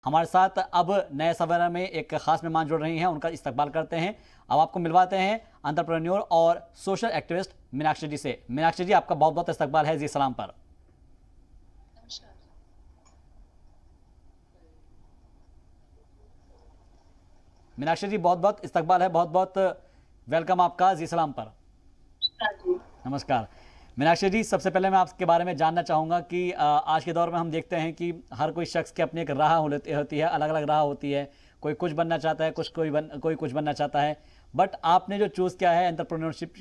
हमारे साथ अब नए सवेरा में एक खास मेहमान जुड़ रही हैं, उनका इस्तकबाल करते हैं। अब आपको मिलवाते हैं एंटरप्रेन्योर और सोशल एक्टिविस्ट मीनाक्षी जी से। मीनाक्षी जी, आपका बहुत बहुत इस्तकबाल है जी सलाम पर। मीनाक्षी जी, बहुत बहुत इस्तकबाल है, बहुत बहुत वेलकम आपका जी सलाम पर। नमस्कार मीनाक्षी जी, सबसे पहले मैं आपके बारे में जानना चाहूँगा कि आज के दौर में हम देखते हैं कि हर कोई शख्स की अपनी एक राह होती है, अलग अलग राह होती है। कोई कुछ बनना चाहता है, कोई कुछ बनना चाहता है। बट आपने जो चूज़ किया है, एंटरप्रेन्योरशिप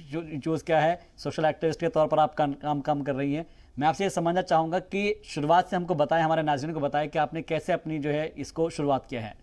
चूज़ किया है, सोशल एक्टिविस्ट के तौर पर आप काम कर रही हैं। मैं आपसे ये समझना चाहूँगा कि शुरुआत से हमको बताएं, हमारे नाज़रीन को बताएं कि आपने कैसे अपनी जो है इसको शुरू की है।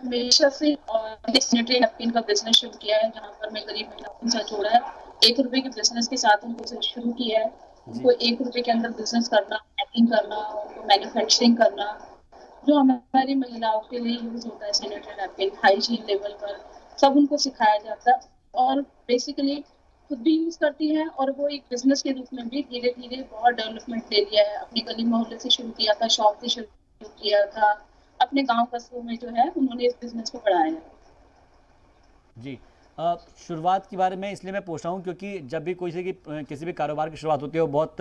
हमेशा से सैनिटरी नैपकिन का बिजनेस शुरू किया है, जहाँ पर मैं गरीब महिलाओं के साथ जोड़ा है। 1 रुपए के बिजनेस के साथ उनको शुरू किया है। उनको 1 रुपए के अंदर बिजनेस करना, पैकिंग करना, उनको मैन्युफैक्चरिंग करना, जो हमारी महिलाओं के लिए यूज होता है सैनिटरी नैपकिन, हाइजीन लेवल पर सब उनको सिखाया जाता है। और बेसिकली खुद भी यूज करती हैं, और वो एक बिजनेस के रूप में भी धीरे धीरे बहुत डेवलपमेंट ले लिया है। अपनी गली मोहल्ले से शुरू किया था, शॉप से शुरू किया था, अपने गांव कस्बों में जो है उन्होंने इस बिजनेस को बढ़ाया है। जी, शुरुआत के बारे में इसलिए मैं पूछ रहा हूँ क्योंकि जब भी किसी भी कारोबार की शुरुआत होती है वो बहुत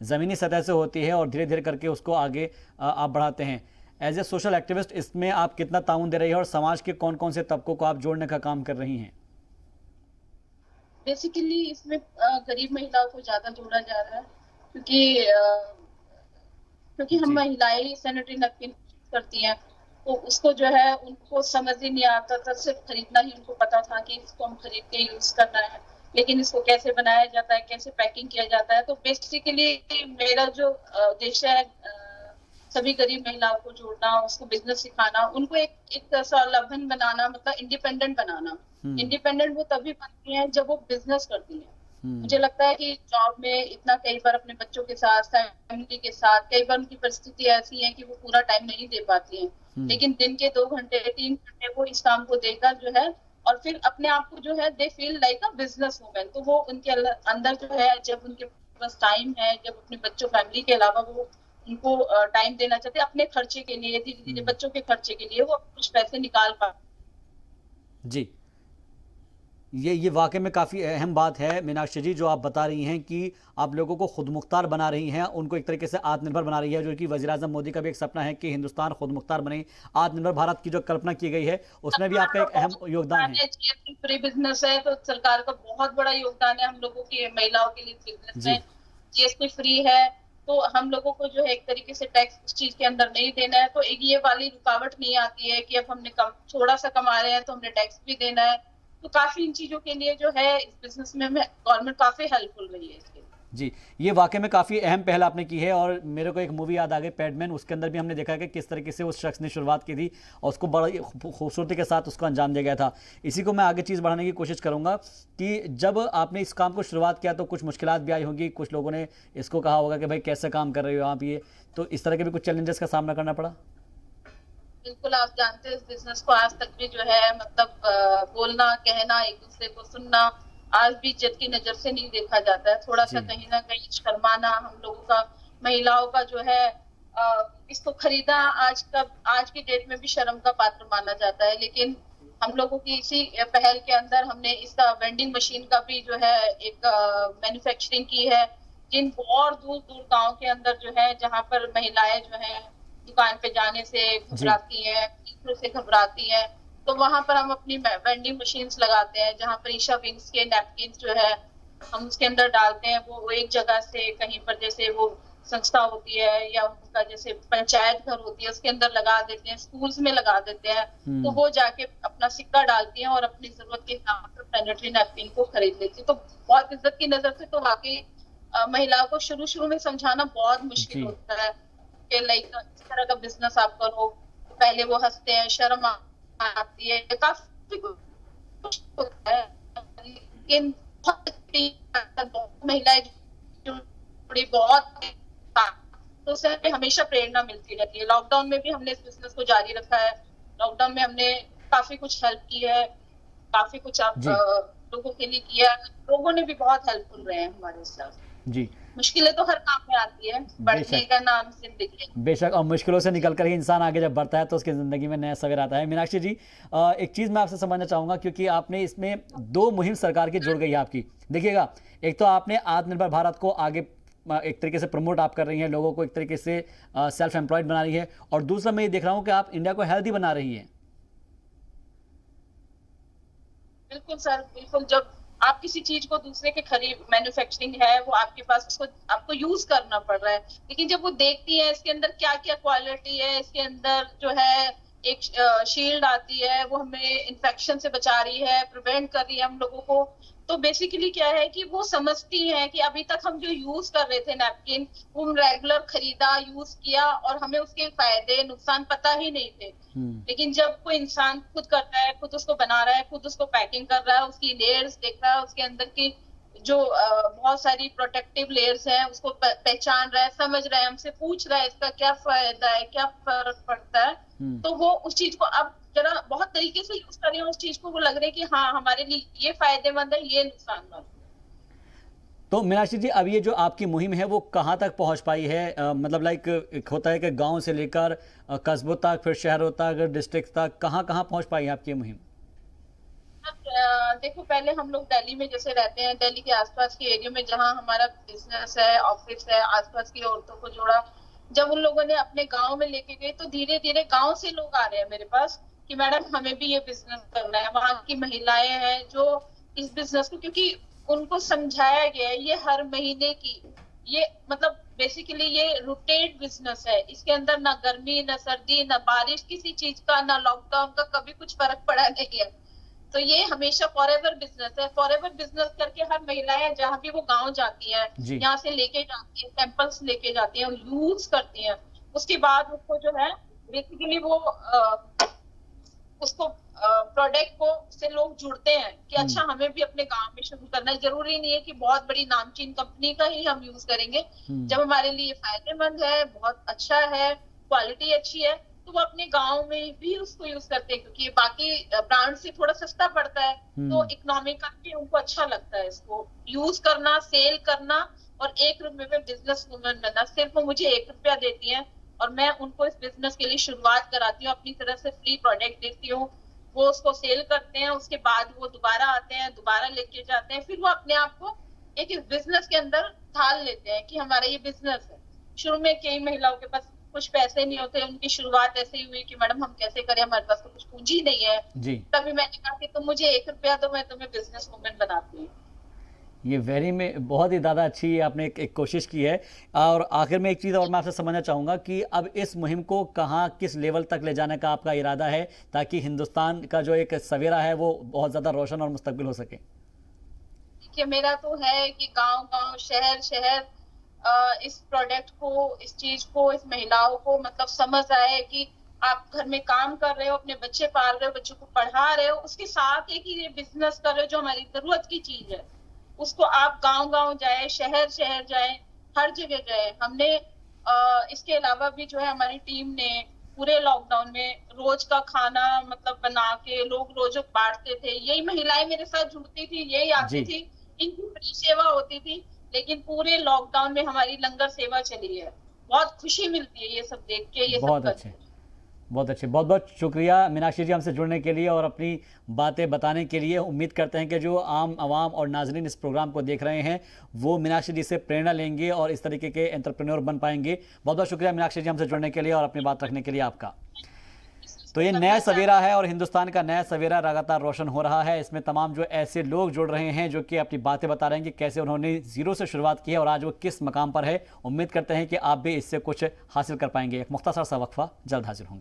ज़मीनी सतह से होती है और धीरे धीरे करके उसको आगे आप बढ़ाते हैं। एज ए सोशल एक्टिविस्ट इसमें आप कितना ताउन दे रही है और समाज के कौन कौन से तबकों को आप जोड़ने का काम कर रही हैं? बेसिकली इसमें गरीब महिलाओं को ज्यादा जोड़ा जा रहा है, क्योंकि हम जी। महिलाएं सैनिटरी नैपकिन करती हैं, तो उसको जो है उनको समझ ही नहीं आता था। सिर्फ खरीदना ही उनको पता था कि इसको हम खरीद के यूज करना है, लेकिन इसको कैसे बनाया जाता है, कैसे पैकिंग किया जाता है। तो बेसिकली मेरा जो उद्देश्य है सभी गरीब महिलाओं को जोड़ना, उसको बिजनेस सिखाना, उनको एक स्वावलंबन बनाना, मतलब इंडिपेंडेंट बनाना। इंडिपेंडेंट वो तभी बनती हैं जब वो बिजनेस करती हैं। मुझे लगता है कि जॉब में इतना कई बार अपने बच्चों के साथ, फैमिली के साथ, कई बार उनकी परिस्थिति ऐसी है कि वो पूरा टाइम नहीं दे पाती हैं, लेकिन दिन के 2 घंटे 3 घंटे वो इस काम को देकर जो है, और फिर अपने आप को जो है they feel like a business women. तो वो उनके अंदर जो है, जब उनके पास टाइम है, जब अपने बच्चों फैमिली के अलावा वो उनको टाइम देना चाहते हैं अपने खर्चे के लिए, धीरे धीरे बच्चों के खर्चे के लिए वो कुछ पैसे निकाल पा। जी, ये वाकई में काफ़ी अहम बात है मीनाक्षी जी, जो आप बता रही हैं कि आप लोगों को खुद मुख्तार बना रही हैं, उनको एक तरीके से आत्मनिर्भर बना रही है, जो कि वज़ीर आज़म मोदी का भी एक सपना है कि हिंदुस्तान खुद मुख्तार बने। आत्मनिर्भर भारत की जो कल्पना की गई है उसमें भी आपका एक अहम योगदान है। जीएसटी फ्री बिजनेस है, तो सरकार का बहुत बड़ा योगदान है हम लोगों की महिलाओं के लिए बिजनेस में। जी। जीएसटी फ्री है, तो हम लोगों को जो है एक तरीके से टैक्स उस चीज के अंदर नहीं देना है, तो एक ये वाली रुकावट नहीं आती है कि अब हमने थोड़ा सा कमा रहे हैं तो हमने टैक्स भी देना है। तो काफी इन चीजों के लिए जो है इस बिजनेस में गवर्नमेंट काफी हेल्पफुल रही है इसके लिए। जी, ये वाकई में काफ़ी अहम पहल आपने की है और मेरे को एक मूवी याद आ गई, पैडमैन। उसके अंदर भी हमने देखा कि किस तरीके से उस शख्स ने शुरुआत की थी और उसको बड़ी खूबसूरती के साथ उसको अंजाम दिया गया था। इसी को मैं आगे चीज़ बढ़ाने की कोशिश करूँगा कि जब आपने इस काम को शुरुआत किया तो कुछ मुश्किलात भी आई होंगी, कुछ लोगों ने इसको कहा होगा कि भाई कैसे काम कर रहे हो आप ये, तो इस तरह के भी कुछ चैलेंजेस का सामना करना पड़ा? बिल्कुल, आप जानते हैं इस बिजनेस को आज तक भी जो है, मतलब बोलना, कहना, एक दूसरे को सुनना, आज भी इज्जत की नजर से नहीं देखा जाता है। थोड़ा सा कहीं ना कहीं शर्माना हम लोगों का, महिलाओं का जो है, इसको खरीदा आज की डेट में भी शर्म का पात्र माना जाता है। लेकिन हम लोगों की इसी पहल के अंदर हमने इस वेंडिंग मशीन का भी जो है एक मैन्युफैक्चरिंग की है, जिन बहुत दूर दूर गांव के अंदर जो है, जहां पर महिलाएं जो है दुकान पे जाने से घबराती है, दूसरों से घबराती है, तो वहां पर हम अपनी वेंडिंग मशीन्स लगाते हैं, जहां पर ईशा विंग्स के नैपकिन जो है हम उसके अंदर डालते हैं। वो एक जगह से कहीं पर, जैसे वो संस्था होती है या उनका जैसे पंचायत घर होती है, उसके अंदर लगा देते हैं, स्कूल्स में लगा देते हैं, तो वो जाके अपना सिक्का डालती हैं और अपनी जरूरत के हिसाब से सैनिटरी नैपकिन को खरीद लेती है। तो बहुत इज्जत की नजर से तो वाकई महिलाओं को शुरू शुरू में समझाना बहुत मुश्किल होता है कि लाइक इस तरह का बिजनेस आप करो। पहले वो हंसते हैं, शर्म आती है, काफी कुछ होता है, लेकिन बहुत महिलाएं जुड़ी, बहुत, तो उससे हमें हमेशा प्रेरणा मिलती रहती है। लॉकडाउन में भी हमने इस बिजनेस को जारी रखा है। लॉकडाउन में हमने काफी कुछ हेल्प की है, काफी कुछ आप लोगों के लिए किया, लोगों ने भी बहुत हेल्पफुल रहे हैं हमारे साथ। जी, मुश्किलें तो हर काम में आती है, बढ़ने बेशक। का नाम जिंदगी है। बेशक, और मुश्किलों से निकल कर ही इंसान आगे जब बढ़ता है तो उसकी ज़िंदगी में नया सवेरा आता है। मीनाक्षी जी, एक चीज़ मैं आपसे समझना चाहूँगा, क्योंकि आपने इसमें 2 मुहिम सरकार की जुड़ गई है आपकी। देखिएगा, एक तो आपने आत्मनिर्भर भारत को आगे एक तरीके से प्रमोट आप कर रही हैं, लोगों को एक तरीके से सेल्फ एम्प्लॉयड बना रही है, और दूसरा मैं ये देख रहा हूँ कि आप इंडिया को हेल्दी बना रही हैं। बिल्कुल सर, बिल्कुल। जब आप किसी चीज को दूसरे के खरीद मैन्युफैक्चरिंग है, वो आपके पास, उसको आपको यूज करना पड़ रहा है, लेकिन जब वो देखती है इसके अंदर क्या क्या क्वालिटी है, इसके अंदर जो है एक शील्ड आती है, वो हमें इन्फेक्शन से बचा रही है, प्रिवेंट कर रही है हम लोगों को, तो बेसिकली क्या है कि वो समझती है कि अभी तक हम जो यूज कर रहे थे नैपकिन, वो रेगुलर खरीदा, यूज किया, और हमें उसके फायदे नुकसान पता ही नहीं थे। लेकिन जब कोई इंसान खुद करता है, खुद उसको बना रहा है, खुद उसको पैकिंग कर रहा है, उसकी लेयर्स देख रहा है, उसके अंदर की जो बहुत सारी प्रोटेक्टिव लेयर्स हैं, उसको पहचान रहा है, समझ रहा है, हमसे पूछ रहा है इसका क्या फायदा है, क्या फर्क पड़ता है, तो वो उस चीज को अब जरा बहुत तरीके से यूज कर रहे हैं उस चीज को, वो लग रहा है कि हाँ हमारे लिए ये फायदेमंद है, ये नुकसानमंद। तो मीनाक्षी जी, अब ये जो आपकी मुहिम है वो कहाँ तक पहुँच पाई है? मतलब लाइक एक होता है कि गांव से लेकर कस्बों तक, फिर शहरों तक, डिस्ट्रिक्ट तक, कहाँ कहाँ पहुँच पाई है आपकी ये मुहिम? देखो, पहले हम लोग दिल्ली में जैसे रहते हैं, दिल्ली के आसपास के एरिया में जहाँ हमारा बिजनेस है, ऑफिस है, आसपास की औरतों को जोड़ा। जब उन लोगों ने अपने गांव में लेके गए, तो धीरे धीरे गांव से लोग आ रहे हैं मेरे पास कि मैडम हमें भी ये बिजनेस करना है। वहां की महिलाएं हैं जो इस बिजनेस को, क्योंकि उनको समझाया गया है ये हर महीने की, ये मतलब बेसिकली ये रोटेट बिजनेस है, इसके अंदर ना गर्मी, ना सर्दी, ना बारिश, किसी चीज का, ना लॉकडाउन का कभी कुछ फर्क पड़ा नहीं है। तो ये हमेशा फॉरएवर बिजनेस है। फॉरएवर बिजनेस करके हर महिलाएं जहां भी वो गांव जाती हैं, जी। यहाँ से लेके जाती है, सैंपल्स लेके जाती हैं, यूज करती हैं, उसके बाद उसको जो है बेसिकली वो उसको प्रोडक्ट को से लोग जुड़ते हैं कि अच्छा हमें भी अपने गांव में शुरू करना है। जरूरी नहीं है कि बहुत बड़ी नामचीन कंपनी का ही हम यूज करेंगे, जब हमारे लिए फायदेमंद है, बहुत अच्छा है, क्वालिटी अच्छी है, तो वो अपने गांव में भी उसको यूज करते हैं, क्योंकि बाकी ब्रांड से थोड़ा सस्ता पड़ता है, तो इकोनॉमिकल भी उनको अच्छा लगता है इसको यूज करना, सेल करना, और 1 रुपए में बिजनेस वुमन बनना। सिर्फ वो मुझे 1 रुपया देती है और मैं उनको इस बिजनेस के लिए शुरुआत कराती हूँ, अपनी तरफ से फ्री प्रोडक्ट देती हूँ, वो उसको सेल करते हैं, उसके बाद वो दोबारा आते हैं, दोबारा लेके जाते हैं, फिर वो अपने आप को एक इस बिजनेस के अंदर ढाल लेते हैं कि हमारा ये बिजनेस है। शुरू में कई महिलाओं के पास कुछ पैसे नहीं होते, उनकी शुरुआत ऐसे ही हुई कि मैडम हम कैसे करें, हमारे पास तो कुछ पूंजी नहीं है जी। तभी मैंने कहा कि तुम मुझे 1 रुपया दो, मैं तुम्हें बिजनेस वुमन बनाती हूँ। ये वेरी में बहुत ही ज़्यादा अच्छी आपने एक कोशिश की है। और आखिर में एक चीज़ और मैं आपसे समझना चाहूँगा कि अब इस मुहिम को कहाँ, किस लेवल तक ले जाने का आपका इरादा है, ताकि हिंदुस्तान का जो एक सवेरा है वो बहुत ज़्यादा रोशन और मुस्तकबिल हो सके? कि मेरा तो है कि गांव गांव, शहर शहर इस प्रोडक्ट को, इस चीज को, इस महिलाओं को मतलब समझ आए कि आप घर में काम कर रहे हो, अपने बच्चे पाल रहे हो, बच्चों को पढ़ा रहे हो, उसके साथ एक ये बिजनेस कर रहे हो जो हमारी जरूरत की चीज है, उसको आप गांव गांव जाए, शहर शहर जाए, हर जगह जाए। हमने इसके अलावा भी जो है हमारी टीम ने पूरे लॉकडाउन में रोज का खाना मतलब बना के लोग रोज बांटते थे। यही महिलाएं मेरे साथ जुड़ती थी, यही आती थी, इनकी फ्री सेवा होती थी, लेकिन पूरे लॉकडाउन में हमारी लंगर सेवा चली है। बहुत खुशी मिलती है ये सब देख के, ये बहुत सब अच्छे, बहुत अच्छे। बहुत बहुत शुक्रिया मीनाक्षी जी हमसे जुड़ने के लिए और अपनी बातें बताने के लिए। उम्मीद करते हैं कि जो आम आवाम और नाजरीन इस प्रोग्राम को देख रहे हैं वो मीनाक्षी जी से प्रेरणा लेंगे और इस तरीके के एंटरप्रेन्योर बन पाएंगे। बहुत बहुत शुक्रिया मीनाक्षी जी हमसे जुड़ने के लिए और अपनी बात रखने के लिए आपका। तो ये नया सवेरा है और हिंदुस्तान का नया सवेरा लगातार रोशन हो रहा है। इसमें तमाम जो ऐसे लोग जुड़ रहे हैं जो कि अपनी बातें बता रहे हैं कि कैसे उन्होंने जीरो से शुरुआत की है और आज वो किस मकाम पर है। उम्मीद करते हैं कि आप भी इससे कुछ हासिल कर पाएंगे। एक मुख्तसर सा वक्फा, जल्द हाजिर होंगे।